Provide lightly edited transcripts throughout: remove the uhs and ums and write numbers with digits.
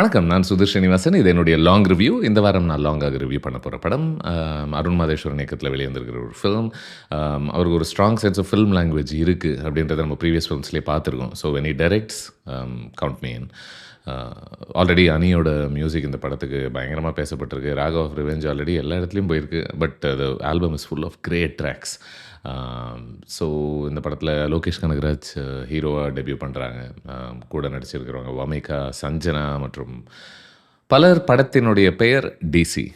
வணக்கம். நான் சுதீர் ஸ்ரீனிவாசன். இது என்னுடைய லாங் ரிவ்யூ. இந்த வாரம் நான் லாங்காக ரிவ்யூ பண்ண போற படம், அருண் மாதேஸ்வரன் இயக்கத்தில வெளிவந்திருக்கிற ஒரு ஃபில்ம். அவருக்கு ஒரு strong sense of film language இருக்கு அப்படின்றத நம்ம ப்ரீவியஸ் ஃபிலிம்ஸ்லயே பார்த்துருக்கோம். So when he directs count me in. Already அனியோட மியூசிக் இந்த படத்துக்கு பயங்கரமா பேசப்பட்டிருக்கு. ராகவ் ஆஃப் ரிவெஞ்ச் ஆல்ரெடி எல்லா இடத்துலயும் போயிருக்கு. But the album is full of great tracks. So இந்த படத்தில் லோகேஷ் கனகராஜ் ஹீரோவா டெபியூ பண்ணுறாங்க. கூட நடிச்சிருக்கிறவங்க வமிகா, சஞ்சனா மற்றும் பலர். படத்தினுடைய பெயர் டிசி.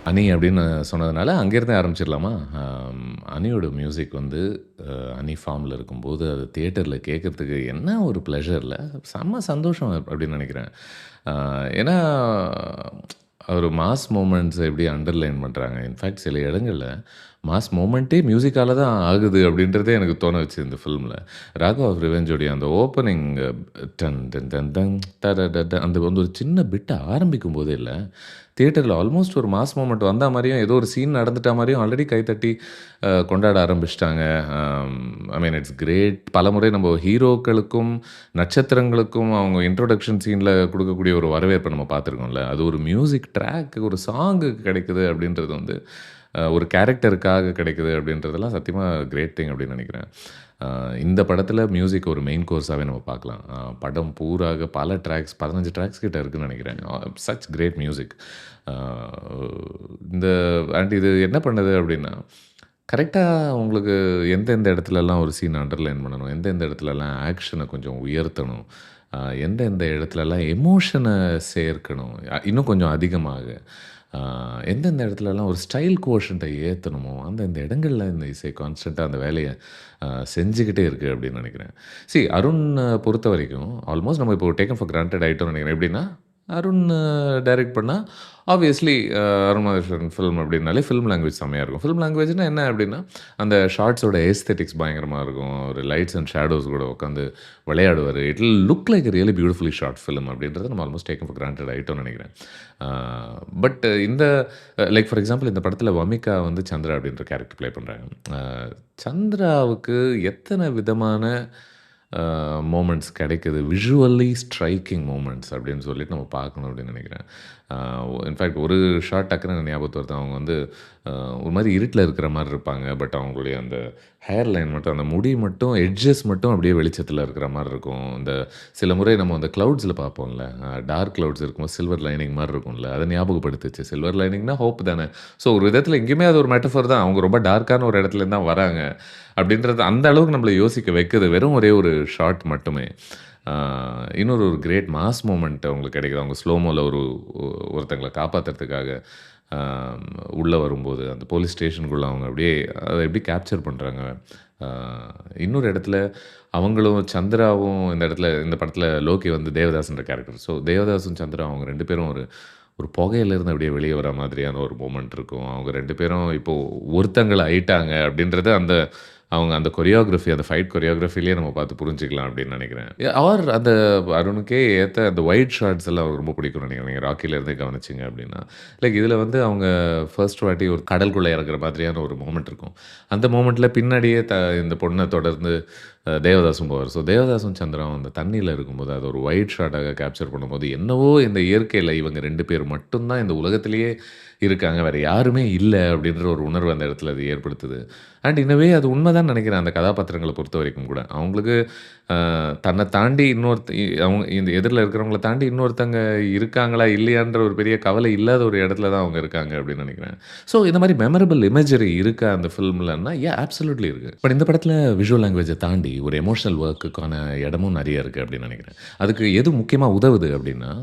அனி அப்படின்னு சொன்னதுனால அங்கேருந்தே ஆரம்பிச்சிடலாமா? அனியோட மியூசிக் வந்து அனி ஃபார்மில் இருக்கும்போது அது தியேட்டரில் கேட்குறதுக்கு என்ன ஒரு ப்ளஷரில் செம்ம சந்தோஷம் அப்படின்னு நினைக்கிறேன். ஏன்னா ஒரு மாஸ் மூமெண்ட்ஸை எப்படி அண்டர்லைன் பண்ணுறாங்க. இன்ஃபேக்ட் சில இடங்களில் மாஸ் மூமெண்ட்டே மியூசிக்கால தான் ஆகுது அப்படின்றதே எனக்கு தோண வச்சு இந்த ஃபில்மில். ராகவ் ஆஃப் ரிவெஞ்சோடைய அந்த ஓப்பனிங் டன் டன் டன் டன் டட டட அந்த வந்து ஒரு சின்ன பிட்டை ஆரம்பிக்கும் போதே இல்லை, தியேட்டரில் ஆல்மோஸ்ட் ஒரு மாஸ் மூமெண்ட் வந்த மாதிரியும் ஏதோ ஒரு சீன் நடந்துட்ட மாதிரியும் ஆல்ரெடி கைத்தட்டி கொண்டாட ஆரம்பிச்சிட்டாங்க. ஐ மீன் இட்ஸ் கிரேட். பலமுறை நம்ம ஹீரோக்களுக்கும் நட்சத்திரங்களுக்கும் அவங்க இன்ட்ரோடக்ஷன் சீனில் கொடுக்கக்கூடிய ஒரு வரவேற்பை நம்ம பார்த்துருக்கோம்ல, அது ஒரு மியூசிக் ட்ராக் ஒரு சாங்குக்கு கிடைக்குது அப்படின்றது வந்து ஒரு கேரக்டருக்காக கிடைக்குது அப்படின்றதெல்லாம் சத்தியமாக கிரேட் திங் அப்படின்னு நினைக்கிறேன். இந்த படத்தில் மியூசிக் ஒரு மெயின் கோர்ஸாகவே நம்ம பார்க்கலாம். படம் பூராக பல ட்ராக்ஸ் 15 ட்ராக்ஸ் கிட்ட இருக்குதுன்னு நினைக்கிறேன். Such great music. இந்த அண்ட் இது என்ன பண்ணுது அப்படின்னா, கரெக்டாக உங்களுக்கு எந்தெந்த இடத்துலலாம் ஒரு சீன் அண்டர்லைன் பண்ணணும், எந்தெந்த இடத்துலலாம் ஆக்ஷனை கொஞ்சம் உயர்த்தணும், எந்தெந்த இடத்துலலாம் எமோஷனை சேர்க்கணும் இன்னும் கொஞ்சம் அதிகமாக, எந்தெந்த இடத்துலலாம் ஒரு ஸ்டைல் கோஷன்ட்டை ஏற்றணுமோ அந்தந்த இடங்களில் இந்த இசை கான்ஸ்டண்ட்டாக அந்த வேலையை செஞ்சுக்கிட்டே இருக்குது அப்படின்னு நினைக்கிறேன். அருண் பொறுத்த வரைக்கும் ஆல்மோஸ்ட் நம்ம இப்போ டேக்கன் ஃபார் கிராண்டட் ஆகிட்டோம்னு நினைக்கிறேன். எப்படின்னா அருண் டைரக்ட் பண்ணால் ஆப்வியஸ்லி அருண் மாதேஸ்வரன் ஃபில்ம் அப்படின்னாலே ஃபில்ம் லாங்குவேஜ் செம்மையாக இருக்கும். ஃபில்ம் லாங்குவேஜ்னால் என்ன அப்படின்னா அந்த ஷார்ட்ஸோட எஸ்தெட்டிக்ஸ் பயங்கரமாக இருக்கும். ஒரு லைட்ஸ் அண்ட் ஷேடோஸ் கூட உட்காந்து விளையாடுவார். It will look like really beautifully short film அப்படின்றத நம்ம ஆல்மோஸ்ட் டேக்கன் ஃபார் கிராண்டட் ஆகிட்டோம்னு நினைக்கிறேன். பட் இந்த லைக் ஃபார் எக்ஸாம்பிள் இந்த படத்தில் வமிகா வந்து சந்திரா அப்படின்ற கேரக்டர் ப்ளே பண்ணுறாங்க. சந்திராவுக்கு எத்தனை விதமான மோமெண்ட்ஸ் கிடைக்குது, விஷுவலி ஸ்ட்ரைக்கிங் மோமெண்ட்ஸ் அப்படின்னு சொல்லிட்டு நம்ம பார்க்கணும் அப்படின்னு நினைக்கிறேன். இன்ஃபேக்ட் ஒரு ஷார்ட் டக்குன்னு ஞாபகத்து வருது. அவங்க வந்து ஒரு மாதிரி இருட்டில் இருக்கிற மாதிரி இருப்பாங்க. பட் அவங்களுடைய அந்த ஹேர் லைன் மட்டும், அந்த முடி மட்டும், எட்ஜஸ் மட்டும் அப்படியே வெளிச்சத்தில் இருக்கிற மாதிரி இருக்கும். இந்த சில முறை நம்ம அந்த க்ளவுட்ஸில் பார்ப்போம்ல, டார்க் க்ளவுட்ஸ் இருக்கும்போது சில்வர் லைனிங் மாதிரி இருக்கும்ல, அதை ஞாபகப்படுத்துச்சு. சில்வர் லைனிங்னா ஹோப் தானே. ஸோ ஒரு விதத்தில் எங்கேயுமே அது ஒரு மெட்டஃபர் தான். அவங்க ரொம்ப டார்க்கான ஒரு இடத்துலேருந்து தான் வராங்க அப்படின்றது அந்த அளவுக்கு நம்மளை யோசிக்க வைக்குது வெறும் ஒரே ஒரு ஷாட் மட்டுமே. இன்னொரு ஒரு கிரேட் மாஸ் மூமெண்ட் அவங்களுக்கு கிடைக்குது. அவங்க ஸ்லோமோவில் ஒருத்தங்களை காப்பாற்றுறதுக்காக உள்ளே வரும்போது அந்த போலீஸ் ஸ்டேஷனுக்குள்ளே அவங்க அப்படியே அதை எப்படி கேப்சர் பண்ணுறாங்க. இன்னொரு இடத்துல அவங்களும் சந்திராவும் இந்த இடத்துல இந்த படத்தில் லோகி வந்து தேவதாஸ்ன்ற கேரக்டர். ஸோ தேவதாஸும் சந்திரா அவங்க 2 பேரும் ஒரு புகையிலேருந்து அப்படியே வெளியே வர மாதிரியான ஒரு மூமெண்ட் இருக்கும். அவங்க 2 பேரும் இப்போது ஒருத்தங்களை ஆயிட்டாங்க அப்படின்றத அவங்க அந்த கொரியோகிராஃபி, அந்த ஃபைட் கொரியோகிராஃபிலேயே நம்ம பார்த்து புரிஞ்சுக்கலாம் அப்படின்னு நினைக்கிறேன். ஆர் அந்த அருணுக்கே ஏற்ற அந்த ஒயிட் ஷார்ட்ஸ் எல்லாம் அவருக்கு ரொம்ப பிடிக்கும்னு நினைக்கிறேன். நீங்கள் ராக்கிலேருந்தே கவனிச்சிங்க அப்படின்னா, லைக் இதில் வந்து அவங்க ஃபர்ஸ்ட் வாட்டி ஒரு கடலுக்குள்ளே இறங்குற மாதிரியான ஒரு மூமெண்ட் இருக்கும். அந்த மூமெண்ட்டில் பின்னாடியே இந்த பொண்ணை தொடர்ந்து தேவதாசும் போவார். ஸோ தேவதாசும் சந்திராவும் அந்த தண்ணியில் இருக்கும்போது அது ஒரு ஒயிட் ஷாட்டாக கேப்சர் பண்ணும்போது என்னவோ இந்த இயற்கையில் இவங்க 2 பேர் மட்டும்தான் இந்த உலகத்திலேயே இருக்காங்க, வேறு யாருமே இல்லை அப்படின்ற ஒரு உணர்வு அந்த இடத்துல அது ஏற்படுத்துது. அண்ட் இன்னவே அது உண்மைதான் நினைக்கிறேன். அந்த கதாபாத்திரங்களை பொறுத்த வரைக்கும் கூட அவங்களுக்கு தன்னை தாண்டி அவங்க இந்த எதிரில் இருக்கிறவங்கள தாண்டி இன்னொருத்தங்க இருக்காங்களா இல்லையான்ற ஒரு பெரிய கவலை இல்லாத ஒரு இடத்துல தான் அவங்க இருக்காங்க அப்படின்னு நினைக்கிறேன். ஸோ இந்த மாதிரி மெமரபிள் இமேஜரி இருக்கா அந்த ஃபிலிம்லன்னா அப்சல்யூட்லி இருக்குது. பட் இந்த படத்தில் விஷுவல் லாங்குவேஜை தாண்டி ஒரு எமோஷனல் ஒர்க்குக்கான இடமும் நிறைய இருக்குது அப்படின்னு நினைக்கிறேன். அதுக்கு எது முக்கியமாக உதவுது அப்படின்னா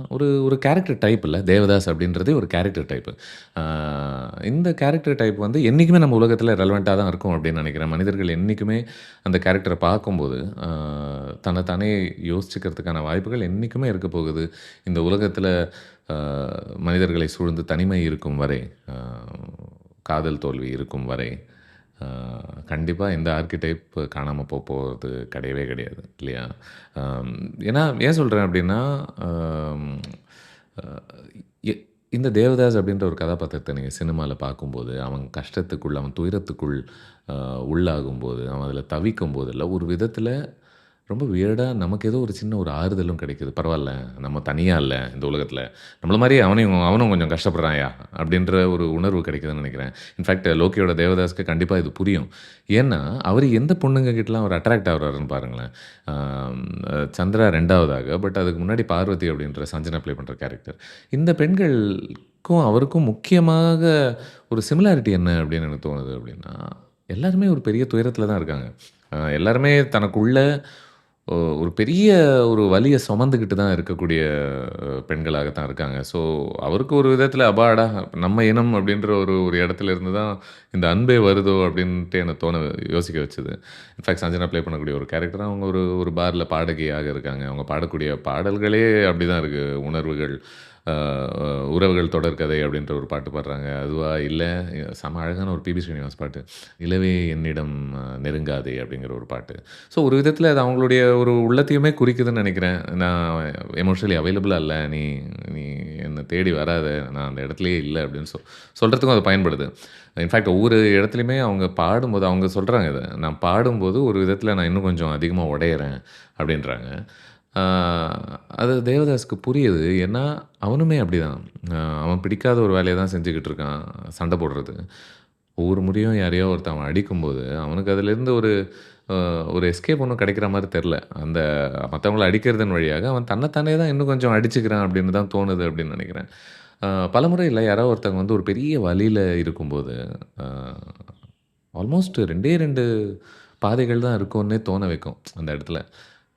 ஒரு கேரக்டர் டைப் இல்லை, தேவதாஸ் அப்படின்றதே ஒரு கேரக்டர் டைப்பு. இந்த கேரக்டர் டைப் வந்து என்றைக்குமே நம்ம உலகத்தில் ரெலவெண்ட்டாக தான் இருக்கும் அப்படின்னு நினைக்கிறேன். மனிதர்கள் என்றைக்குமே அந்த கேரக்டரை பார்க்கும்போது தன்னைத்தானே யோசிச்சுக்கிறதுக்கான வாய்ப்புகள் என்றைக்குமே இருக்க போகுது. இந்த உலகத்தில் மனிதர்களை சூழ்ந்து தனிமை இருக்கும் வரை, காதல் தோல்வி இருக்கும் வரை கண்டிப்பாக இந்த ஆர்க்கிடைப் காணாமல் போகிறது கிடையவே கிடையாது இல்லையா? ஏன்னா ஏன் சொல்கிறேன் அப்படின்னா, இந்த தேவதாஸ் அப்படின்ற ஒரு கதாபாத்திரத்த நீங்க சினிமால பார்க்கும்போது, அவன் கஷ்டத்துக்குள், அவன் துயரத்துக்குள் உள்ளாகும்போது, அவன் அதில தவிக்கும்போதெல்லாம் ஒரு விதத்தில ரொம்ப வியர்டா நமக்கு ஏதோ ஒரு சின்ன ஒரு ஆறுதலும் கிடைக்குது. பரவால்ல, நம்ம தனியா இல்ல இந்த உலகத்தில. நம்மள மாரியே அவனும் கொஞ்சம் கஷ்டப்படுறான்யா! அப்படின்ற ஒரு உணர்வு கிடைக்குதுன்னு நெனைக்கிறேன். இன்ஃபாக்ட் லோக்கியோட தேவதாஸ்க்கு கண்டிப்பா இது புரியும். ஏன்னா, அவரு எந்த பொண்ணுங்க கிட்டலாம் அவரு அட்ராக்ட் ஆகுறாருன்னு பாருங்களேன். ஆம் சந்திரா 2வதாக. பட் அதுக்கு முன்னாடி பார்வதி அப்படின்ற சஞ்சனா ப்ளே பண்ற கேரக்டர். இந்த பெண்களுக்கும் அவருக்கும் முக்கியமாக ஒரு சிமிலாரிட்டி என்ன அப்படின்னு எனக்கு தோணுது அப்படின்னா, எல்லாருமே ஒரு பெரிய துயரத்தில தான் இருக்காங்க. எல்லாருமே தனக்குள்ள ஒரு பெரிய ஒரு வலிய சுமந்துக்கிட்டு தான் இருக்கக்கூடிய பெண்களாக தான் இருக்காங்க. ஸோ, அவருக்கு ஒரு விதத்தில அப்பாடா! நம்ம இனம் அப்படின்ற ஒரு ஒரு இடத்துல இருந்து தான் இந்த அன்பே வருதோ அப்படின்ட்டு எனக்கு யோசிக்க வச்சது. இன்ஃபாக்ட் சஞ்சனா ப்ளே பண்ணக்கூடிய ஒரு கேரக்டர் அவங்க ஒரு ஒரு பார்ல பாடகியாக இருக்காங்க. அவங்க பாடக்கூடிய பாடல்களே அப்படிதான் இருக்கு. உணர்வுகள், அ அ உறவுகள் தொடர்கதை அப்படின்ற ஒரு பாட்டு பாடுறாங்க. அதுவா இல்ல செம அழகான ஒரு பி.பி. ஸ்ரீனிவாஸ் பாட்டு. "நிலவே என்னிடம் நெருங்காதே" அப்படிங்கிற ஒரு பாட்டு. ஸோ ஒரு விதத்தில அது அவங்களுடைய ஒரு உள்ளத்தையுமே குறிக்குதுன்னு நெனைக்கிறேன். நான் எமோஷனலி அவைலபிளா இல்ல. நீ நீ என்ன தேடி வராத. நான் அந்த இடத்துலயே இல்ல அப்படின்னு சொல்றதுக்கும் அது பயன்படுது. இன்ஃபாக்ட் ஒவ்வொரு இடத்துலயுமே அவங்க பாடும்போது அவங்க சொல்றாங்க இத. நான் பாடும்போது ஒரு விதத்தில நான் இன்னும் கொஞ்சம் அதிகமா உடையறேன் அப்படின்றாங்க. ஆ அது தேவதாஸ்க்கு புரியுது. ஏன்னா, அவனுமே அப்படிதான். அவன் பிடிக்காத ஒரு வேலைய தான் செஞ்சுகிட்டு இருக்கான். சண்ட போடுறது. ஒவ்வொரு முறையும் யாரையோ ஒருத்தன் அவன் அடிக்கும்போது, அவனுக்கு அதிலேருந்து ஒரு எஸ்கேப் ஒண்ணும் கிடைக்கிற மாரி தெர்ல. அந்த மத்தவங்கள அடிக்கிறதன் வழியாக அவன் தன்ன தானே தான் இன்னும் கொஞ்சம் அடிச்சுக்கிறான் அப்படின்னு தான் தோணுது அப்படின்னு நெனைக்கிறேன். பலமுறை இல்ல யாராவது ஒருத்தவங்க வந்து ஒரு பெரிய வலியில இருக்கும்போது, அ ஆல்மோஸ்ட் 2டே 2 பாதைகள் தான் இருக்கும்னே தோண வைக்கும் அந்த இடத்துல.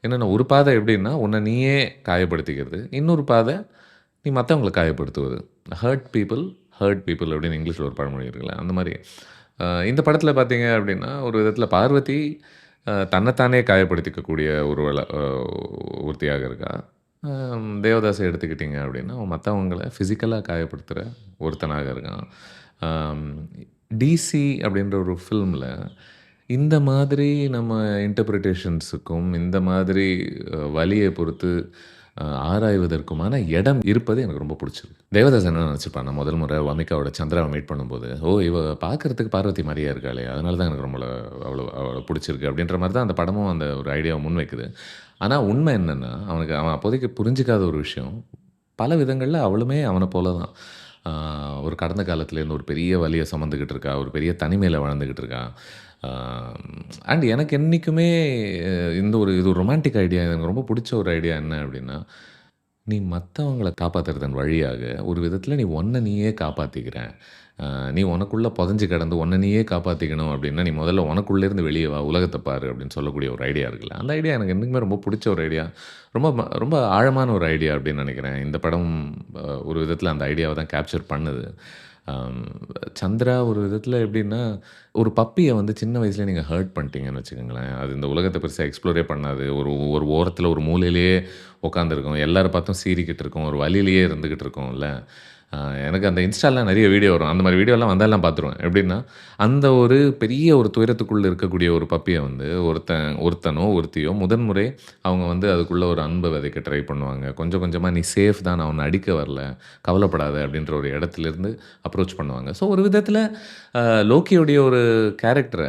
என்னன்னா, ஒரு பாதை எப்படின்னா, உன்ன நீயே காயப்படுத்திக்கிறது. இன்னொரு பாதை, நீ மத்தவங்கள காயப்படுத்துவது. ஹர்ட் பீப்பிள், ஹர்ட் பீப்பிள் அப்படின்னு இங்கிலீஷ்ல ஒரு பழமொழி இருக்குல்ல, அந்த மாரி. இந்த படத்துல பார்த்தீங்க அப்படின்னா, ஒரு விதத்துல பார்வதி தன்னைத்தானே காயப்படுத்திக்கக்கூடிய ஒருத்தியாக இருக்கா. தேவதாஸ எடுத்துக்கிட்டீங்க அப்படின்னா, அவன் மத்தவங்கள ஃபிசிக்கலா காயப்படுத்துற ஒருத்தனாக இருக்கான். அம் டிசி அப்படின்ற ஒரு ஃபில்ம்ல இந்த மாதிரி நம்ம இன்டர்பிரிட்டேஷன்ஸுக்கும், இந்த மாதிரி வலிய பொறுத்து அ ஆராய்வதற்குமான இடம் இருப்பது எனக்கு ரொம்ப புடிச்சிருக்கு. தேவதாஸ் என்ன நெனச்சிருப்பான்னா, முதல் முறை வமிகாவோட சந்திராவ மீட் பண்ணும்போது, "ஓ! இவ பார்க்கறதுக்கு பார்வதி மாரியே இருக்காளே! அதனால தான் எனக்கு அவள புடிச்சிருக்கு." அப்படின்ற மாரி தான் அந்த படமும் அந்த ஒரு ஐடியாவ முன்வைக்குது. ஆனா உண்மை என்னன்னா, அவன் அப்போதைக்கு புரிஞ்சுக்காத ஒரு விஷயம், பல விதங்கள்ல அவளுமே அவன போல தான். ஆ ஒரு கடந்த காலத்திலேருந்து ஒரு பெரிய வலிய சுமந்துகிட்டு இருக்கா. ஒரு பெரிய தனிமையில வாழ்ந்துகிட்டு இருக்கா. ஆ அண்ட் எனக்கு என்னைக்குமே இது ஒரு ரொமான்டிக் ஐடியா. எனக்கு ரொம்ப புடிச்ச ஒரு ஐடியா என்ன அப்டின்னா, நீ மத்தவங்கள காப்பாத்துறதன் வழியாக, ஒரு விதத்தில நீ உன்ன நீயே காப்பாத்திக்கிற. நீ உனக்குள்ள புதைஞ்சு கிடந்து உன்ன நீயே காப்பாத்திக்கணும் அப்டின்னா, நீ முதல்ல உனக்குள்ளேருந்து வெளிய வா, உலகத்த பாரு அப்டின்னு சொல்லக்கூடிய ஒரு ஐடியா இருக்குல்ல. அந்த ஐடியா எனக்கு என்னைக்குமே ரொம்ப புடிச்ச ஒரு ஐடியா. ரொம்ப ஆழமான ஒரு ஐடியா அப்டின்னு நெனைக்கிறேன். இந்த படம் ஒரு விதத்தில அந்த ஐடியாவ தான் கேப்சர் பண்ணுது. அம் சந்திரா ஒரு விதத்தில எப்டின்னா, ஒரு பப்பிய வந்து சின்ன வயசுலயே நீங்க ஹர்ட் பண்ணிட்டீங்கன்னு வச்சுக்கங்களேன், அது இந்த உலகத்த பெருசா எக்ஸ்ப்ளோரே பண்ணாது. ஒரு ஒரு ஓரத்தில ஒரு மூலையிலேயே உட்காந்துருக்கும். எல்லார பார்த்தும் சீறிக்கிட்டு இருக்கும். ஒரு வலியிலேயே இருந்துகிட்டு இருக்கும்ல. அ எனக்கு அந்த இன்ஸ்டாலாம் நெறைய வீடியோ வரும். அந்த மாரி வீடியோலாம் வந்தா நான் பார்த்துருவேன். எப்படின்னா, அந்த ஒரு பெரிய ஒரு துயரத்துக்குள்ள இருக்கக்கூடிய ஒரு பப்பிய வந்து ஒருத்தனோ, ஒருத்தியோ முதன் முறை அவங்க வந்து அதுக்குள்ள ஒரு அன்ப விதைக்க ட்ரை பண்ணுவாங்க. கொஞ்சம் கொஞ்சமா "நீ சேஃப் தான். நான் உன்ன அடிக்க வரல. கவலைப்படாத" அப்படின்ற ஒரு இடத்திலிருந்து அப்ரோச் பண்ணுவாங்க. ஸோ ஒரு விதத்தில அ லோக்கியோடைய ஒரு கேரக்டர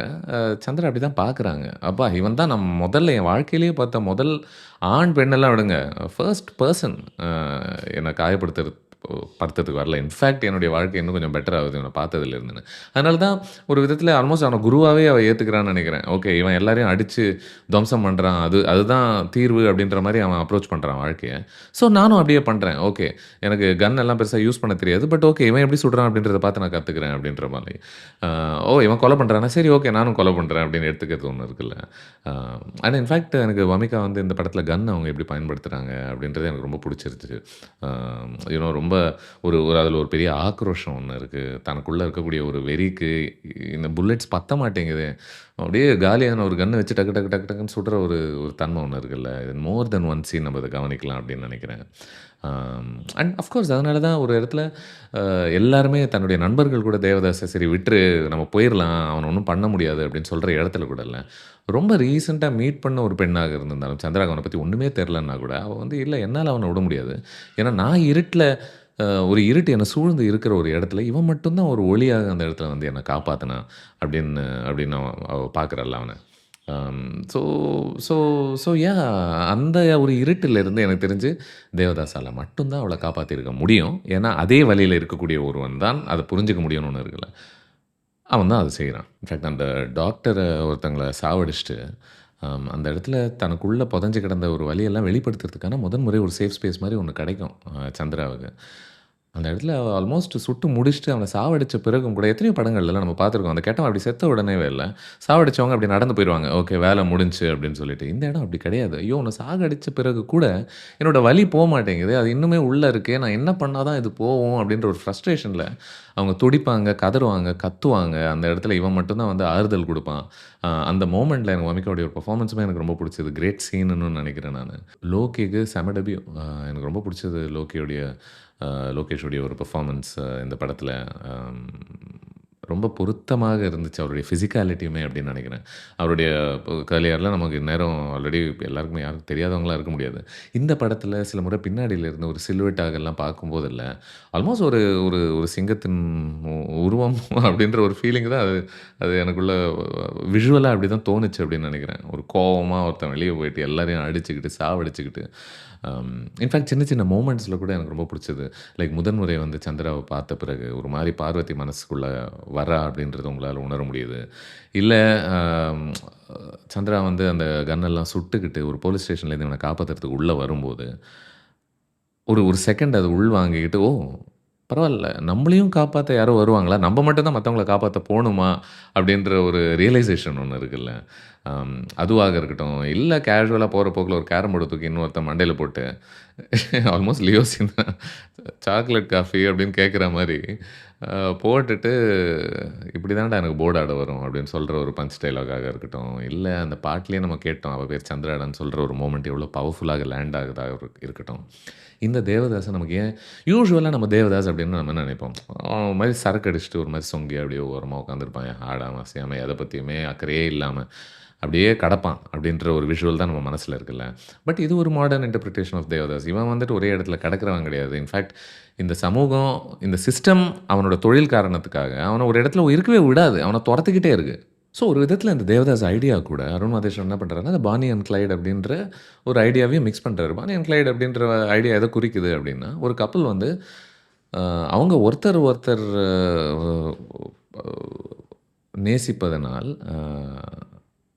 சந்திரா அப்படி தான் பார்க்குறாங்க. அப்பா! இவன் தான் நான் முதல்ல என் வாழ்க்கையிலேயே பார்த்த முதல் ஆண், பெண்ணெல்லாம் விடுங்க. ஃபர்ஸ்ட் பெர்சன் என்ன படுத்துறதுக்கு வரல. இன்ஃபாக்ட் என்னுடைய வாழ்க்கை இன்னும் கொஞ்சம் பெட்டர் ஆகுது இவன பார்த்ததிலிருந்துன்னு. அதனால தான் ஒரு விதத்தில ஆல்மோஸ்ட் அவன குருவாவே அவ ஏத்துக்கிறான்னு நெனைக்கிறேன். ஓகே இவன் எல்லாரையும் அடிச்சு துவம்சம் பண்றான். அதுதான் தீர்வு அப்படின்ற மாரி அவன் அப்ரோச் பண்றான் வாழ்க்கைய. ஸோ நானும் அப்படியே பண்றேன். ஓகே எனக்கு கன் எல்லாம் பெருசா யூஸ் பண்ண தெரியாது. பட் ஓகே இவன் எப்படி சுடுறான் அப்படின்றத பார்த்து நான் கத்துக்கிறேன் அப்படின்ற மாரி. அ ஓ! இவன் கொலை பண்றானா? சரி ஓகே நானும் கொலை பண்றேன் அப்படின்னு எடுத்துக்கிறது ஒண்ணு இருக்குல்ல. அ அண்ட் இன்ஃபாக்ட் எனக்கு வமிகா வந்து இந்த படத்தில கன் அவங்க எப்படி பயன்படுத்துறாங்க அப்படின்றது எனக்கு ரொம்ப புடிச்சிருந்துச்சு. அ ரொம்ப ஒரு அதில ஒரு பெரிய ஆக்ரோஷம் ஒண்ணு இருக்கு. தனக்குள்ள இருக்கக்கூடிய ஒரு வெறிக்கு இந்த புல்லட்ஸ் பத்த மாட்டேங்குதே. அப்படியே காலியான ஒரு கன்ன வச்சு டக்கு டக்கு டக்கு டக்குன்னு சுடுற ஒரு ஒரு தன்மை ஒண்ணு இருக்குல்ல. மோர் தென் ஒன் சீன் நம்ம இத கவனிக்கலாம் அப்படின்னு நெனைக்கிறேன். அண்ட் அஃப்கோர்ஸ் அதனால தான் ஒரு இடத்துல எல்லாருமே தன்னுடைய நண்பர்கள் கூட தேவதாச சரி விட்டுரு நம்ம போயிரலாம். அவன ஒண்ணும் பண்ண முடியாது அப்படின்னு சொல்ற இடத்துல கூட இல்ல. ரொம்ப ரீசென்ட்டா மீட் பண்ண ஒரு பெண்ணாக இருந்திருந்தாலும், சந்திராக்கு அவன பத்தி ஒண்ணுமே தெரியலன்னா கூட, அவ வந்து இல்ல என்னால அவன விட முடியாது. ஏன்னா நான் இருட்டுல ஒரு இருட்டு என்ன சூழ்ந்து இருக்கிற ஒரு இடத்துல, இவன் மட்டும் தான் ஒரு ஒளியாக அந்த இடத்துல வந்து என்ன காப்பாத்துனான் அப்படின்னு அப்படின்னு அவ பார்க்குறாள்ல அவன. ஸோ ஸோ ஸோ யா அந்த ஒரு இருட்டிலிருந்து எனக்கு தெரிஞ்சு தேவதாஸால மட்டும் தான் அவள காப்பாத்தியிருக்க முடியும். ஏன்னா, அதே வழியில இருக்கக்கூடிய ஒருவன் தான் அத புரிஞ்சுக்க முடியும்னு ஒண்ணு இருக்குல்ல. அவன் தான் அத செய்றான். இன்ஃபாக்ட் அந்த டாக்டர ஒருத்தங்கள சாவடிச்சுட்டு, அந்த இடத்துல தனக்குள்ள புதைஞ்சு கிடந்த ஒரு வலியெல்லாம் வெளிப்படுத்துறதுக்கான முதல் முறை ஒரு சேஃப் ஸ்பேஸ் மாரி ஒண்ணு கிடைக்கும் சந்திராவுக்கு. அந்த இடத்துல ஆல்மோஸ்ட் சுட்டு முடிச்சுட்டு அவன சாவடிச்ச பிறகும் கூட எத்தனையோ படங்கள்லலாம் நம்ம பார்த்துருக்கோம். அந்த கெட்டவன் அப்படி செத்த உடனேவே இல்ல, சாவடிச்சவங்க அப்படி நடந்து போயிருவாங்க. ஓகே வேலை முடிஞ்சுச்சு அப்படின்னு சொல்லிட்டு. இந்த இடம் அப்படி கிடையாது. ஐயோ! உன்ன சாகடிச்ச பிறகு கூட என்னோட வலி போமாட்டேங்குது. அது இன்னுமே உள்ள இருக்கே. நான் என்ன பண்ணா தான் இது போவும் அப்படின்ற ஒரு ஃப்ரஸ்ட்ரேஷன்ல அவங்க துடிப்பாங்க, கதறுவாங்க, கத்துவாங்க. அந்த இடத்துல இவன் மட்டும் தான் வந்து ஆறுதல் குடுப்பான். அந்த மொமெண்ட்ல எனக்கு வமிகாவுடைய ஒரு பெர்ஃபார்மன்ஸுமே எனக்கு ரொம்ப புடிச்சது. கிரேட் சீனுன்னு நெனைக்கிறேன் நானு. லோகிக்கு செம டெபியூ. எனக்கு ரொம்ப புடிச்சது லோகியோடைய லோகேஷுடைய ஒரு பெர்ஃபார்மன்ஸ் இந்த படத்துல. அம் ரொம்ப பொருத்தமாக இருந்துச்சு. அவருடைய ஃபிசிக்காலிட்டியுமே அப்படின்னு நெனைக்கிறேன். அவருடைய கர்லி ஹேர்லாம் நமக்கு இந்நேரம் ஆல்ரெடி எல்லாருக்குமே யாருக்கும் தெரியாதவங்களா இருக்க முடியாது. இந்த படத்துல சில முறை பின்னாடில இருந்து ஒரு சிலுவெட்டாகலாம் பார்க்கும்போதில்ல, ஆல்மோஸ்ட் ஒரு ஒரு ஒரு சிங்கத்தின் உருவம் அப்படின்ற ஒரு ஃபீலிங் தான் அது அது எனக்குள்ள விஷுவலா அப்படிதான் தோணுச்சு அப்படின்னு நெனைக்கிறேன். ஒரு கோவமா ஒருத்தன் வெளிய போயிட்டு எல்லாரையும் அடிச்சுக்கிட்டு, சாவடிச்சுக்கிட்டு, இன்ஃபேக்ட் சின்ன சின்ன மொமெண்ட்ஸ்ல கூட எனக்கு ரொம்ப புடிச்சது. லைக் முதன் முறை வந்து சந்திராவ பார்த்த பிறகு ஒரு மாரி பார்வதி மனசுக்குள்ள வரா அப்படின்றத உங்களால உணர முடியுது. இல்ல அம் சந்திரா வந்து அந்த கன்னெல்லாம் சுட்டுக்கிட்டு ஒரு போலீஸ் ஸ்டேஷன்லேருந்து இவன காப்பாத்துறதுக்கு உள்ள வரும்போது, ஒரு ஒரு செகண்ட் அது உள்வாங்கிக்கிட்டு, ஓ! பரவால்ல. நம்மளையும் காப்பாத்த யாரோ வருவாங்களா? நம்ம மட்டும் தான் மத்தவங்கள காப்பாத்த போணுமா? அப்படின்ற ஒரு ரியலைசேஷன் ஒண்ணு இருக்குல்ல. அதுவாக இருக்கட்டும், இல்ல கேஷுவலா போற போக்குல ஒரு கேரம் போர்ட தூக்கி இன்னொருத்தன் மண்டையில போட்டு, ஆல்மோஸ்ட் லியோ சீன் தான். சாக்லேட் காஃபி அப்படின்னு கேட்குற மாரி, போட்டுட்டு இப்படி தான்டா எனக்கு போர்டு ஆட வரும் அப்படின்னு சொல்ற ஒரு பஞ்ச் டயலாகாக இருக்கட்டும், இல்ல அந்த பாட்டுலயே நம்ம கேட்டோம். அவ பேர் சந்திராடான்னு சொல்ற ஒரு மொமெண்ட் எவ்வளோ பவர்ஃபுல்லாக லேண்ட் ஆகுதா இருக்கட்டும். இந்த தேவதாச நமக்கு ஏன் யூசுவலா நம்ம தேவதாஸ் அப்படின்னு நம்ம என்ன நினைப்போம்? அவன் ஒரு மாரி சரக்கு அடிச்சுட்டு ஒரு மாரி சொங்கி அப்படியே ஓரமா உட்காந்துருப்பான். ஆடாம, அசையாம எத பத்தியுமே அக்கறையே இல்லாம அப்படியே கடப்பான் அப்படின்ற ஒரு விஷுவல் தான் நம்ம மனசுல இருக்குல்ல. பட் இது ஒரு மாடர்ன் இன்டர்பிரிட்டேஷன் ஆஃப் தேவதாஸ். இவன் வந்துட்டு ஒரே இடத்துல கடக்கிறவன் கிடையாது. இன்ஃபாக்ட் இந்த சமூகம், இந்த சிஸ்டம் அவனோட தொழில் காரணத்துக்காக அவன ஒரு இடத்துல இருக்கவே விடாது. அவன தொரத்திக்கிட்டே இருக்கு. ஸோ ஒரு விதத்தில இந்த தேவதாஸ் ஐடியா கூட அருண் மாதேஸ்வரன் என்ன பண்றாருன்னா, அந்த பானி அண்ட் கிளைட் அப்படின்ற ஒரு ஐடியாவையும் மிக்ஸ் பண்றாரு. பானி அண்ட் கிளைட் அப்படின்ற ஐடியா எத குறிக்குது அப்படின்னா, ஒரு கப்பிள் வந்து அ அவங்க ஒருத்தர் ஒருத்தர் அ நேசிப்பதனால்,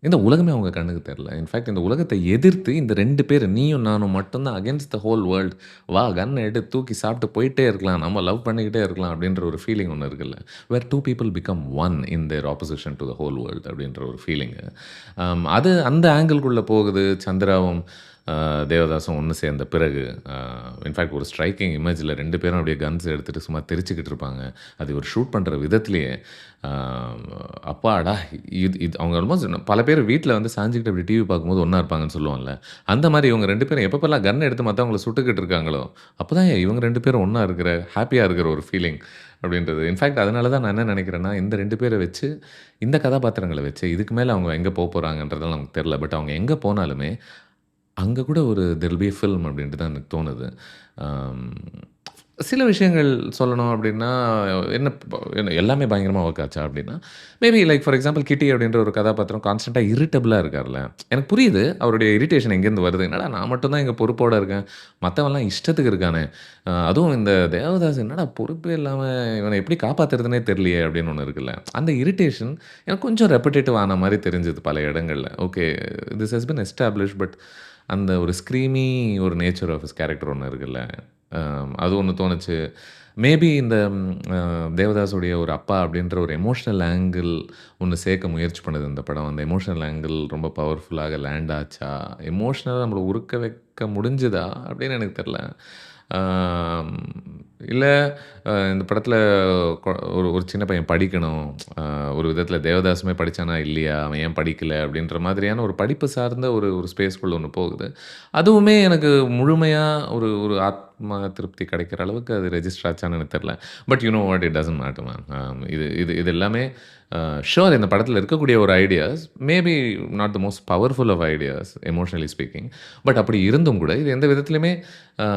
இந்த உலகமே அவங்க கண்ணுக்கு தெரியல. இன்ஃபாக்ட் இந்த உலகத்த எதிர்த்து இந்த 2 பேரு நீயும் நானும் மட்டும் தான் அகைன்ஸ்ட் த ஹோல் வேர்ல்ட். வா கன்ன எடு தூக்கி சாப்பிட்டு போயிட்டே இருக்கலாம். நம்ம லவ் பண்ணிக்கிட்டே இருக்கலாம் அப்படின்ற ஒரு ஃபீலிங் ஒண்ணு இருக்குல்ல. Where 2 people become one in their opposition to the whole world அப்படின்ற ஒரு ஃபீலிங்கு. அது அந்த ஆங்கிள்குள்ள போகுது. சந்திராவும் தேவதாசும் ஒண்ணு சேர்ந்த பிறகு, இன்ஃபாக்ட் ஒரு ஸ்ட்ரைக்கிங் இமேஜ்ல 2 பேரும் அப்படியே கன்ஸ் எடுத்துட்டு சும்மா தெரிச்சுக்கிட்டு இருப்பாங்க. அது ஒரு ஷூட் பண்ற விதத்திலேயே, அ அப்பாடா! இது இது அவங்க ஆல்மோஸ்ட் பல பேர் வீட்ல வந்து சாஞ்சுகிட்டு அப்படி டிவி பார்க்கும்போது ஒண்ணா இருப்பாங்கன்னு சொல்லுவோம்ல. அந்த மாரி இவங்க 2 பேரும் எப்பப்பலாம் கன் எடுத்து மத்தவங்கள சுட்டுக்கிட்டு இருக்காங்களோ, அப்பதான் இவங்க 2 பேரும் ஒண்ணா இருக்கிற, ஹேப்பியா இருக்கிற ஒரு ஃபீலிங் அப்படின்றது. இன்ஃபாக்ட் அதனால தான் நான் என்ன நினைக்கிறேன்னா, இந்த 2 பேர வச்சு, இந்த கதாபாத்திரங்கள வச்சு, இதுக்கு மேல அவங்க எங்க போப்போறாங்கன்றதெல்லாம் நமக்கு தெரியல. பட் அவங்க எங்க போனாலுமே அங்க கூட ஒரு there will be a film அப்படின்ட்டு தான் எனக்கு தோணுது. அம் சில விஷயங்கள் சொல்லணும் அப்படின்னா, என்ன எல்லாமே பயங்கரமா ஒர்க் ஆச்சா அப்படின்னா, மேபி லைக் ஃபார் எக்ஸாம்பிள் கிட்டி அப்படின்ற ஒரு கதாபாத்திரம் கான்ஸ்டன்ட்டா இரிட்டபிளா இருக்கார்ல. எனக்கு புரியுது அவருடைய இரிட்டேஷன் எங்கேருந்து வருது. என்னடா நான் மட்டும் தான் இங்க பொறுப்போட இருக்கேன். மத்தவன்லாம் இஷ்டத்துக்கு இருக்கானே. அதுவும் இந்த தேவதாஸ் என்னடா பொறுப்பே இல்லாம இவன எப்படி காப்பாத்துறதுன்னே தெரியலையே அப்படின்னு ஒண்ணு இருக்குல்ல. அந்த இரிட்டேஷன் எனக்கு கொஞ்சம் ரெப்பிட்டேட்டிவ் ஆன மாரி தெரிஞ்சது பல இடங்கள்ல. Okay this has been established but அந்த ஒரு ஸ்க்ரீமி ஒரு நேச்சர் ஆஃப் ஹிஸ் கேரக்டர் ஒண்ணு இருக்குல்ல. அது ஒண்ணு தோணுச்சு. மேபி இந்த தேவதாஸுடைய ஒரு அப்பா அப்படின்ற ஒரு எமோஷனல் ஆங்கிள் ஒண்ணு சேர்க்க முயற்சி பண்ணுது இந்த படம். அந்த எமோஷனல் ஆங்கிள் ரொம்ப பவர்ஃபுல்லாக லேண்ட் ஆச்சா? எமோஷனலா நம்மள உருக்க வைக்க முடிஞ்சுதா? அப்படின்னு எனக்கு தெரியல. ஆம், இல்ல இந்த படத்துல ஒரு ஒரு சின்ன பையன் படிக்கணும். ஒரு விதத்துல தேவதாசுமே படிச்சானா இல்லையா? அவன் ஏன் படிக்கல? அப்படின்ற மாதிரியான ஒரு படிப்பு சார்ந்த ஒரு ஒரு ஸ்பேஸ்க்குள்ள ஒண்ணு போகுது. அதுவுமே எனக்கு முழுமையா ஒரு ஒரு ஆத்ம திருப்தி கிடைக்கிற அளவுக்கு அது ரெஜிஸ்டர் ஆச்சான்னு எனக்கு தெரியல. But you know what it doesn't matter man. இது இது இது எல்லாமே ஷூர் இந்த படத்துல இருக்கக்கூடிய ஒரு ideas maybe not the most powerful of ideas emotionally speaking. But அப்படி இருந்தும் கூட இது எந்த விதத்திலுமே அ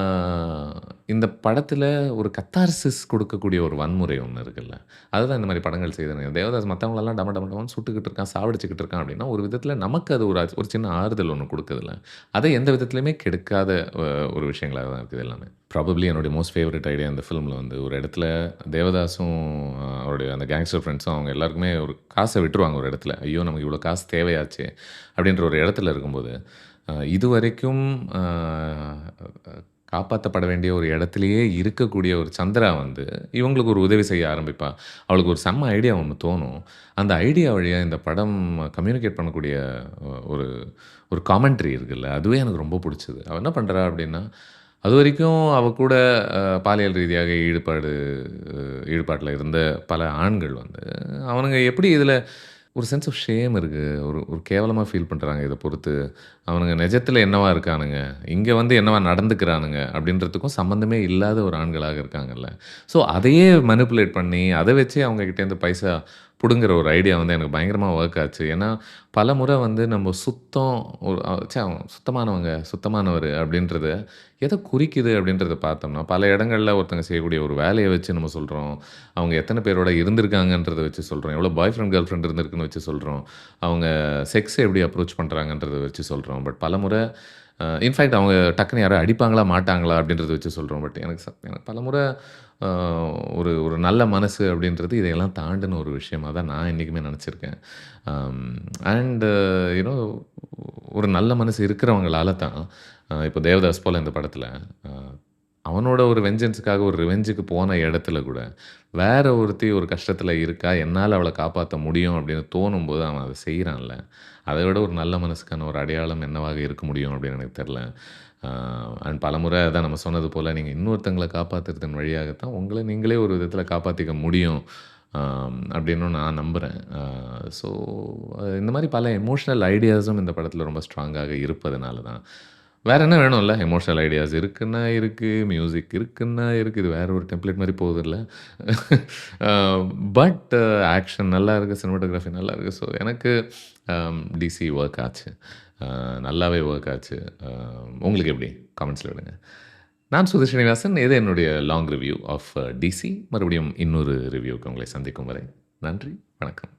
இந்த படத்துல ஒரு கத்தார்சிஸ் கொடுக்கக்கூடிய ஒரு வன்முறை ஒண்ணு இருக்குல்ல. அதுதான் இந்த மாரி படங்கள் செய்யுதுங்க. தேவதாஸ் மத்தவங்களெல்லாம் டம டம டமன்னு சுட்டுக்கிட்டு இருக்கான், சாவடிச்சுக்கிட்டு இருக்கான் அப்படின்னா, ஒரு விதத்தில நமக்கு அது ஒரு சின்ன ஆறுதல் ஒண்ணு குடுக்குதுல்ல. அதை எந்த விதத்திலயுமே கெடுக்காத அ ஒரு விஷயங்களா தான் இருக்குது எல்லாமே. ப்ராபப்ளி என்னுடைய மோஸ்ட் ஃபேவரைட் ஐடியா இந்த ஃபிலிம்ல வந்து ஒரு இடத்துல தேவதாசும் அவருடைய அந்த கேங்ஸ்டர் ஃப்ரெண்ட்ஸும் அவங்க எல்லாருக்குமே ஒரு காச விட்டுருவாங்க ஒரு இடத்துல. ஐயோ! நமக்கு இவ்வளோ காசு தேவையாச்சே! அப்படின்ற ஒரு இடத்துல இருக்கும்போது, இதுவரைக்கும் அ காப்பாத்தப்பட வேண்டிய ஒரு இடத்திலேயே இருக்கக்கூடிய ஒரு சந்திரா வந்து, இவங்களுக்கு ஒரு உதவி செய்ய ஆரம்பிப்பா. அவளுக்கு ஒரு செம்ம ஐடியா ஒண்ணு தோணும். அந்த ஐடியா வழியா இந்த படம் கம்யூனிகேட் பண்ணக்கூடிய ஒரு ஒரு காமெண்ட்ரி இருக்குல்ல, அதுவே எனக்கு ரொம்ப புடிச்சது. அவ என்ன பண்றா அப்படின்னா, அதுவரைக்கும் அவ கூட பாலியல் ரீதியாக ஈடுபாட்ல இருந்த பல ஆண்கள் வந்து, அவனுங்க எப்படி இதில ஒரு சென்ஸ் ஆஃப் ஷேம் இருக்கு. ஒரு ஒரு கேவலமா ஃபீல் பண்றாங்க இத பொறுத்து. அவனுங்க நிஜத்தில என்னவா இருக்கானுங்க? இங்க வந்து என்னவா நடந்துக்கிறானுங்க? அப்படின்றதுக்கும் சம்மந்தமே இல்லாத ஒரு ஆண்களாக இருக்காங்கல்ல. ஸோ அதையே மேனிபுலேட் பண்ணி, அத வச்சே அவங்க கிட்டேருந்து பைசா புடுங்குற ஒரு ஐடியா வந்து எனக்கு பயங்கரமா வொர்க் ஆச்சு. ஏன்னா, பலமுறை வந்து நம்ம சுத்தம் ஒரு அவன் சுத்தமானவங்க, சுத்தமானவரு அப்படின்றத எத குறிக்குது அப்படின்றத பார்த்தோம்னா, பல இடங்கள்ல ஒருத்தங்க செய்யக்கூடிய ஒரு வேலைய வச்சு நம்ம சொல்றோம். அவங்க எத்தன பேரோட இருந்திருக்காங்கன்றத வச்சு சொல்றோம். எவ்வளோ பாய் ஃப்ரெண்ட், கேர்ள் ஃப்ரெண்ட் இருந்திருக்குன்னு வச்சு சொல்றோம். அவங்க செக்ஸ எப்படி அப்ரோச் பண்றாங்கன்றத வச்சு சொல்றோம். பட் பலமுறை இன்ஃபேக்ட் அவங்க டக்குனு யாராவது அடிப்பாங்களா, மாட்டாங்களா அப்படின்றத வச்சு சொல்றோம். பட் எனக்கு பலமுறை அ ஒரு ஒரு நல்ல மனசு அப்படின்றது இதையெல்லாம் தாண்டின ஒரு விஷயமா தான் நான் என்னைக்குமே நெனச்சிருக்கேன். அம் அண்ட் யூ நோ ஒரு நல்ல மனசு இருக்கிறவங்களால தான் இப்போ தேவதாஸ் போல இந்த படத்தில அ அவனோட ஒரு வெஞ்சன்ஸ்க்காக ஒரு ரிவெஞ்சுக்கு போன இடத்துல கூட, வேற ஒருத்தி ஒரு கஷ்டத்துல இருக்கா, என்னால அவள காப்பாத்த முடியும் அப்படின்னு தோணும்போது அவன் அத செய்றான்ல. அதை விட ஒரு நல்ல மனசுக்கான ஒரு அடையாளம் என்னவாக இருக்க முடியும் அப்படின்னு எனக்கு தெரியல. அ அண்ட் பலமுறை அதான் நம்ம சொன்னது போல, நீங்க இன்னொருத்தங்கள காப்பாத்துறதன் வழியாக தான் உங்கள நீங்களே ஒரு விதத்துல காப்பாத்திக்க முடியும். அப்படின்னும் நான் நம்புறேன். ஸோ இந்த மாரி பல எமோஷனல் ஐடியாஸும் இந்த படத்துல ரொம்ப ஸ்ட்ராங்காக இருப்பதனால தான். வேற என்ன வேணும்ல? எமோஷனல் ஐடியாஸ் இருக்குன்னா இருக்கு, மியூசிக் இருக்குன்னா இருக்கு. இது வேற ஒரு டெம்ப்ளேட் மாரி போகுதுல்ல. அ பட் ஆக்ஷன் நல்லா இருக்கு, சினிமாட்டோகிராஃபி நல்லா இருக்கு. ஸோ எனக்கு டிசி ஒர்க் ஆச்சு. நல்லாவே ஒர்க் ஆச்சு. அ உங்களுக்கு எப்படி? காமெண்ட்ஸ்ல விடுங்க. நான் சுதீர் ஸ்ரீனிவாசன். இது என்னுடைய லாங் ரிவ்யூ ஆஃப் டிசி. மறுபடியும் இன்னொரு ரிவ்யூக்கு உங்களை சந்திக்கும் வரை நன்றி, வணக்கம்.